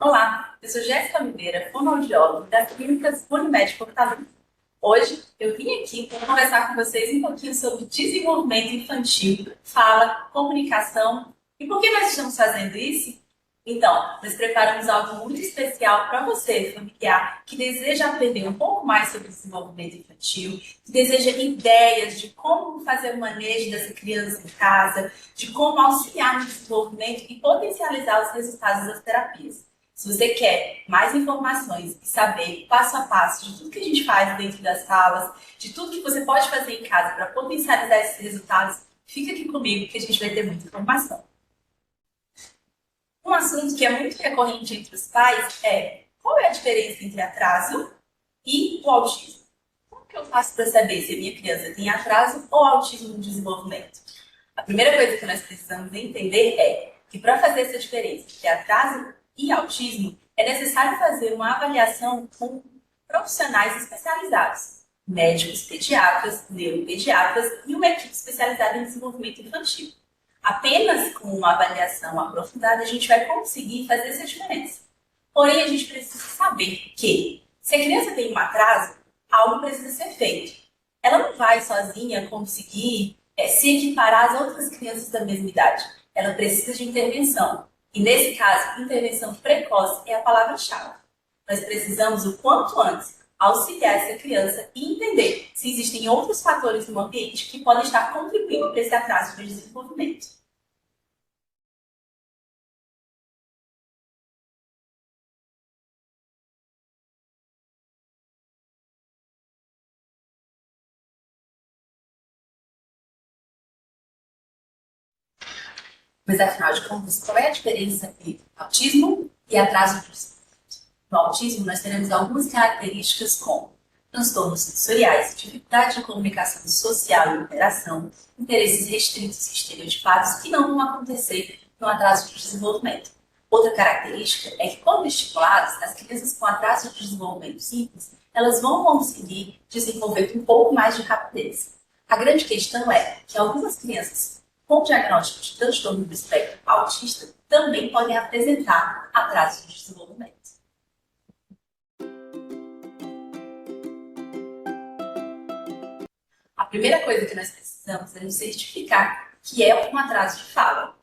Olá, eu sou Jéssica Oliveira, fonoaudióloga das Clínicas Unimed Fortaleza. Hoje eu vim aqui para conversar com vocês um pouquinho sobre desenvolvimento infantil, fala, comunicação. E por que nós estamos fazendo isso? Então, nós preparamos algo muito especial para você, familiar, que deseja aprender um pouco mais sobre desenvolvimento infantil, que deseja ideias de como fazer o manejo dessa criança em casa, de como auxiliar no desenvolvimento e potencializar os resultados das terapias. Se você quer mais informações e saber passo a passo de tudo que a gente faz dentro das salas, de tudo que você pode fazer em casa para potencializar esses resultados, fica aqui comigo que a gente vai ter muita informação. Um assunto que é muito recorrente entre os pais é qual é a diferença entre atraso e o autismo? Como que eu faço para saber se a minha criança tem atraso ou autismo no desenvolvimento? A primeira coisa que nós precisamos entender é que para fazer essa diferença entre atraso e autismo, é necessário fazer uma avaliação com profissionais especializados, médicos pediatras, neuropediatras e uma equipe especializada em desenvolvimento infantil. Apenas com uma avaliação aprofundada a gente vai conseguir fazer essa diferença. Porém, a gente precisa saber que, se a criança tem um atraso, algo precisa ser feito. Ela não vai sozinha conseguir se equiparar às outras crianças da mesma idade. Ela precisa de intervenção. E nesse caso, intervenção precoce é a palavra-chave. Nós precisamos, o quanto antes, auxiliar essa criança e entender se existem outros fatores no ambiente que podem estar contribuindo para esse atraso de desenvolvimento. Mas afinal de contas, qual é a diferença entre autismo e atraso de desenvolvimento? No autismo, nós teremos algumas características como transtornos sensoriais, dificuldade de comunicação social e interação, interesses restritos e estereotipados que não vão acontecer no atraso de desenvolvimento. Outra característica é que, quando estimuladas, as crianças com atraso de desenvolvimento simples, elas vão conseguir desenvolver com um pouco mais de rapidez. A grande questão é que algumas crianças com diagnóstico de transtorno do espectro autista também podem apresentar atraso de desenvolvimento. A primeira coisa que nós precisamos é nos certificar que é um atraso de fala.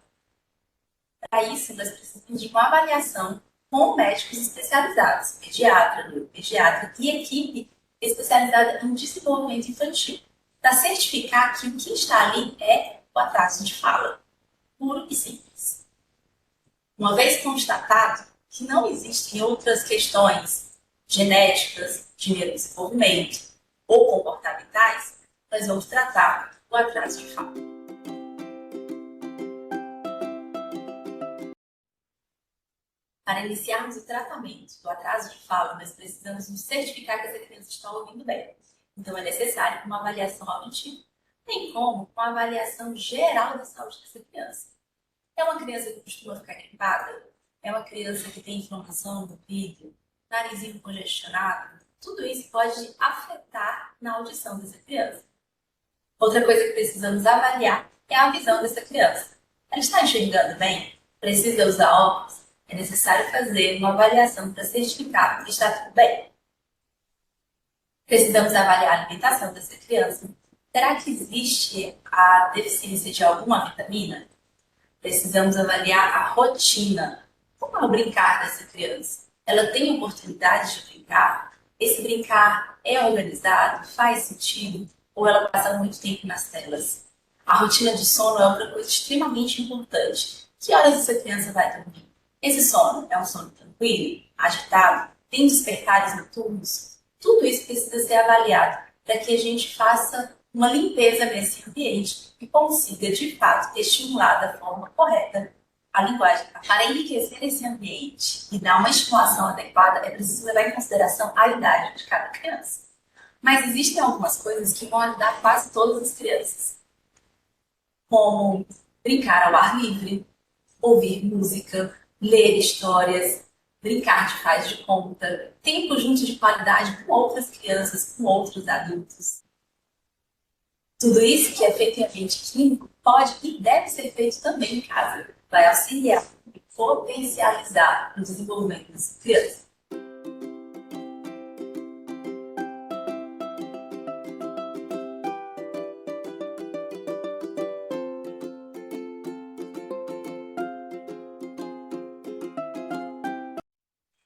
Para isso, nós precisamos de uma avaliação com médicos especializados, pediatra, neuropediatra e equipe especializada em desenvolvimento infantil, para certificar que o que está ali é o atraso de fala, puro e simples. Uma vez constatado que não existem outras questões genéticas, de neurodesenvolvimento ou comportamentais, nós vamos tratar o atraso de fala. Para iniciarmos o tratamento do atraso de fala, nós precisamos nos certificar que essa criança está ouvindo bem. Então, é necessário uma avaliação auditiva, bem como uma avaliação geral da saúde dessa criança. É uma criança que costuma ficar gripada? É uma criança que tem inflamação do ouvido? Narizinho congestionado? Tudo isso pode afetar na audição dessa criança. Outra coisa que precisamos avaliar é a visão dessa criança. Ela está enxergando bem? Precisa usar óculos? É necessário fazer uma avaliação para certificar que está tudo bem. Precisamos avaliar a alimentação dessa criança. Será que existe a deficiência de alguma vitamina? Precisamos avaliar a rotina. Como é o brincar dessa criança? Ela tem oportunidade de brincar? Esse brincar é organizado? Faz sentido? Ou ela passa muito tempo nas telas? A rotina de sono é outra coisa extremamente importante. Que horas essa criança vai dormir? Esse sono é um sono tranquilo, agitado, tem despertares noturnos? Tudo isso precisa ser avaliado para que a gente faça uma limpeza nesse ambiente e consiga, de fato, estimular da forma correta a linguagem. Para enriquecer esse ambiente e dar uma estimulação adequada, é preciso levar em consideração a idade de cada criança. Mas existem algumas coisas que vão ajudar quase todas as crianças, como brincar ao ar livre, ouvir música, ler histórias, brincar de faz de conta, tempo junto de qualidade com outras crianças, com outros adultos. Tudo isso que é feito em ambiente clínico pode e deve ser feito também em casa. Vai auxiliar potencializar o desenvolvimento dessa criança.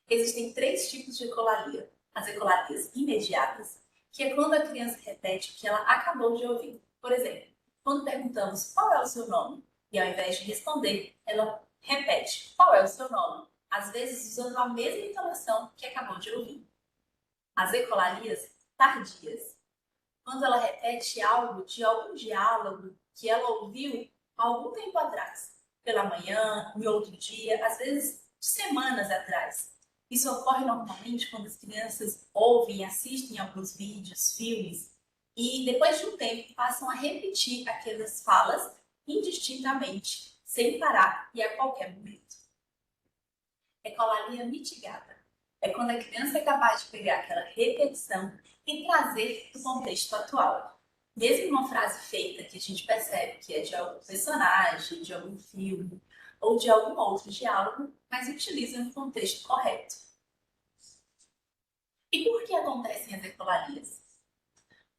Existem três tipos de ecolalia. As ecolalias imediatas, que é quando a criança repete o que ela acabou de ouvir. Por exemplo, quando perguntamos qual é o seu nome, e ao invés de responder, ela repete qual é o seu nome, às vezes usando a mesma entonação que acabou de ouvir. As ecolalias tardias, quando ela repete algo de algum diálogo que ela ouviu há algum tempo atrás, pela manhã, em outro dia, às vezes semanas atrás. Isso ocorre normalmente quando as crianças ouvem e assistem alguns vídeos, filmes, e depois de um tempo passam a repetir aquelas falas indistintamente, sem parar e a qualquer momento. Ecolalia mitigada é quando a criança é capaz de pegar aquela repetição e trazer para o contexto atual. Mesmo uma frase feita que a gente percebe que é de algum personagem, de algum filme ou de algum outro diálogo, mas utiliza no contexto correto. E por que acontecem as ecolalias?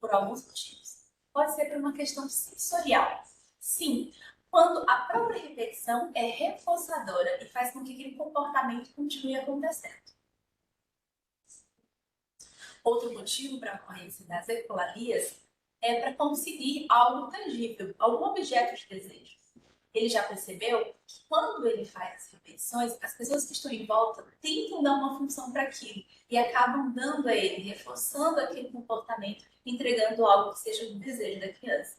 Por alguns motivos. Pode ser por uma questão sensorial. Sim, quando a própria repetição é reforçadora e faz com que aquele comportamento continue acontecendo. Outro motivo para a ocorrência das ecolalias é para conseguir algo tangível, algum objeto de desejo. Ele já percebeu que quando ele faz as repetições, as pessoas que estão em volta tentam dar uma função para aquilo e acabam dando a ele, reforçando aquele comportamento, entregando algo que seja do desejo da criança.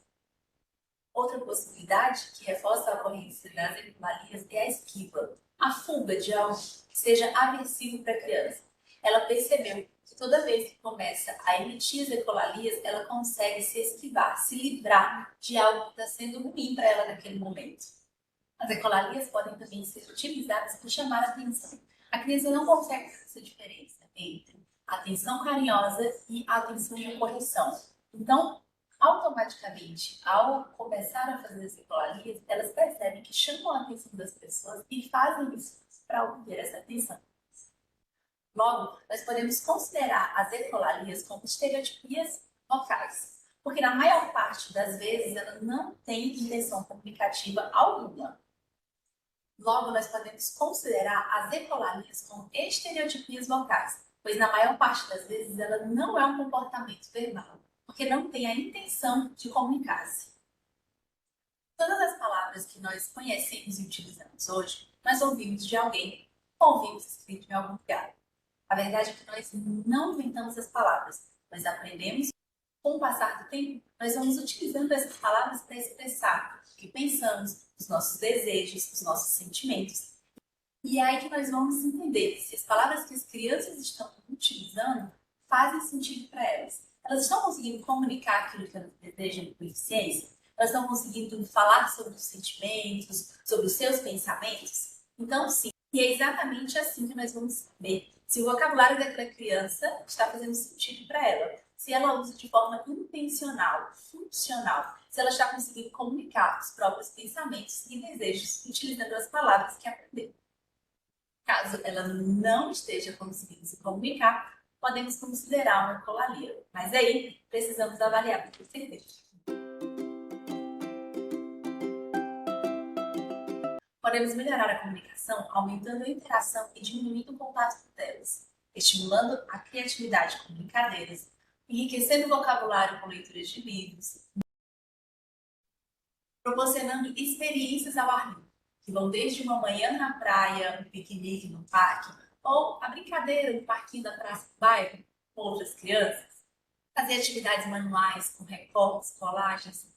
Outra possibilidade que reforça a ocorrência das ecolalias é a esquiva, a fuga de algo que seja aversivo para a criança. Ela percebeu que toda vez que começa a emitir as ecolalias, ela consegue se esquivar, se livrar de algo que está sendo ruim para ela naquele momento. As ecolalias podem também ser utilizadas para chamar a atenção. A criança não consegue fazer essa diferença entre a atenção carinhosa e a atenção de correção. Então, automaticamente, ao começar a fazer as ecolalias, elas percebem que chamam a atenção das pessoas e fazem isso para obter essa atenção. Logo, nós podemos considerar as ecolalias como estereotipias vocais, porque na maior parte das vezes ela não tem intenção comunicativa alguma. Logo, nós podemos considerar as ecolalias como estereotipias vocais, pois na maior parte das vezes ela não é um comportamento verbal, porque não tem a intenção de comunicar-se. Todas as palavras que nós conhecemos e utilizamos hoje, nós ouvimos de alguém ou ouvimos escrito em algum lugar. A verdade é que nós não inventamos as palavras, nós aprendemos. Com o passar do tempo, nós vamos utilizando essas palavras para expressar o que pensamos, os nossos desejos, os nossos sentimentos. E é aí que nós vamos entender se as palavras que as crianças estão utilizando fazem sentido para elas. Elas estão conseguindo comunicar aquilo que elas desejam com eficiência? Elas estão conseguindo falar sobre os sentimentos, sobre os seus pensamentos? Então, sim. E é exatamente assim que nós vamos saber se o vocabulário daquela criança está fazendo sentido para ela, se ela usa de forma intencional, funcional, se ela está conseguindo comunicar os próprios pensamentos e desejos utilizando as palavras que aprendeu. Caso ela não esteja conseguindo se comunicar, podemos considerar uma ecolalia, mas aí precisamos avaliar com certeza. Podemos melhorar a comunicação aumentando a interação e diminuindo o contato com telas, estimulando a criatividade com brincadeiras, enriquecendo o vocabulário com leituras de livros, proporcionando experiências ao ar livre, que vão desde uma manhã na praia, um piquenique no parque, ou a brincadeira no parquinho da praça do bairro com outras crianças, fazer atividades manuais com recortes, colagens,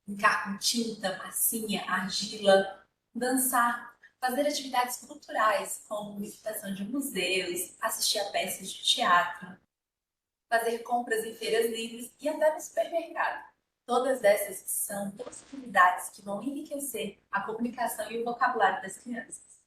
brincar com tinta, massinha, argila, dançar, fazer atividades culturais, como visitação de museus, assistir a peças de teatro, fazer compras em feiras livres e até no supermercado. Todas essas são possibilidades que vão enriquecer a comunicação e o vocabulário das crianças.